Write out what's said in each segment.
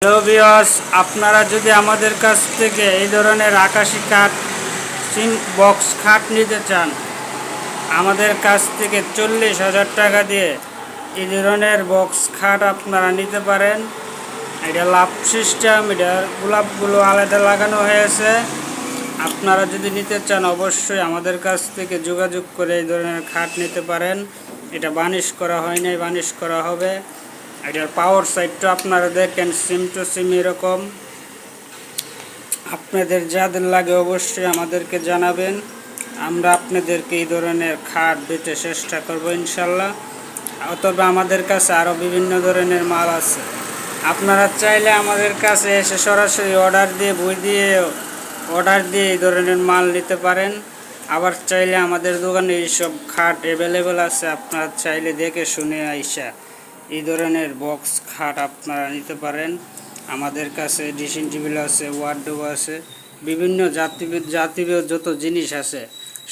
Hello viewers, আপনারা যদি আমাদের কাছ থেকে এই ধরনের আকাশি কাঠ বক্স খাট নিতে চান, আমাদের কাছ থেকে 40,000 টাকা দিয়ে এই ধরনের বক্স খাট আপনারা নিতে পারেন। এটা লাভ সিস্টেম, এটার গোলাপগুলো আলাদা লাগানো হয়েছে। আপনারা যদি নিতে চান অবশ্যই আমাদের কাছ থেকে যোগাযোগ করে এই ধরনের খাট নিতে পারেন। এটা বার্নিশ করা হয় নাই, বার্নিশ করা হবে। এটার পাওয়ার সাইডটা আপনারা দেখেন সিম টু সিম এরকম। আপনাদের যাদের লাগে অবশ্যই আমাদেরকে জানাবেন, আমরা আপনাদেরকে এই ধরনের খাট দিতে চেষ্টা করব ইনশাল্লাহ। অথবা আমাদের কাছে আরও বিভিন্ন ধরনের মাল আছে, আপনারা চাইলে আমাদের কাছে এসে সরাসরি অর্ডার দিয়ে বই দিয়ে অর্ডার দিয়ে এই ধরনের মাল নিতে পারেন। আবার চাইলে আমাদের দোকানে এইসব খাট অ্যাভেলেবেল আছে, আপনারা চাইলে দেখে শুনে আইসা এই ধরনের বক্স খাট আপনারা নিতে পারেন। আমাদের কাছে ড্রেসিং টেবিল আছে, ওয়ার্ডরোব আছে, বিভিন্ন জাতীয় যত জিনিস আছে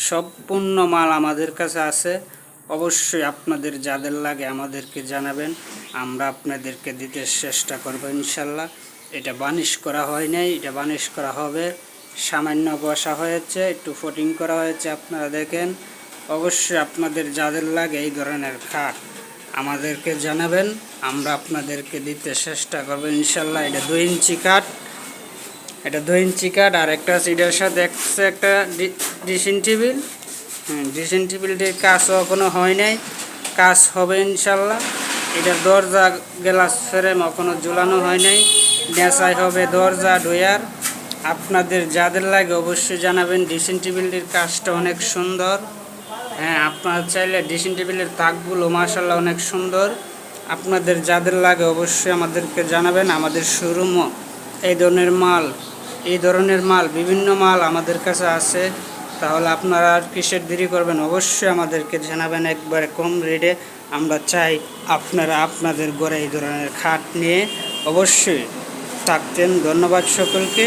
সম্পূর্ণ মাল আমাদের কাছে আছে। অবশ্যই আপনাদের যাদের লাগে আমাদেরকে জানাবেন, আমরা আপনাদেরকে দিতে চেষ্টা করব ইনশাল্লাহ। এটা বার্নিশ করা হয় নাই, এটা বার্নিশ করা হবে। সামান্য বসা হয়েছে, একটু ফিটিং করা হয়েছে, আপনারা দেখেন। অবশ্যই আপনাদের যাদের লাগে এই ধরনের খাট আমাদেরকে জানাবেন, আমরা আপনাদেরকে দিতে চেষ্টা করবো ইনশাল্লাহ। এটা 2 ইঞ্চি কাঠ, এটা 2 ইঞ্চি কাঠ। আর একটা এটার সাথে একটা ড্রেসিং টেবিল। ড্রেসিং টেবিলটির কাজও এখনও হয় নাই, কাজ হবে ইনশাল্লাহ। এটার দরজা গ্লাস ফ্রেম এখনও ঝুলানো হয় নাই, নেচাই হবে দরজা ডয়ার। আপনাদের যাদের লাগে অবশ্যই জানাবেন। ড্রেসিং টেবিলটির কাজটা অনেক সুন্দর। আপনারা চাইলে ড্রেসিং টেবিলের তাকগুলো মাশাআল্লাহ অনেক সুন্দর। আপনাদের যাদের লাগে অবশ্যই আমাদেরকে জানাবেন। আমাদের শোরুমও এই ধরনের মাল বিভিন্ন মাল আমাদের কাছে আছে। তাহলে আপনারা আর কিসের দেরি করবেন, অবশ্যই আমাদেরকে জানাবেন। একবারে কম রেটে আমরা চাই আপনারা আপনাদের ঘরে এই ধরনের খাট নিয়ে অবশ্যই থাকতেন। ধন্যবাদ সকলকে।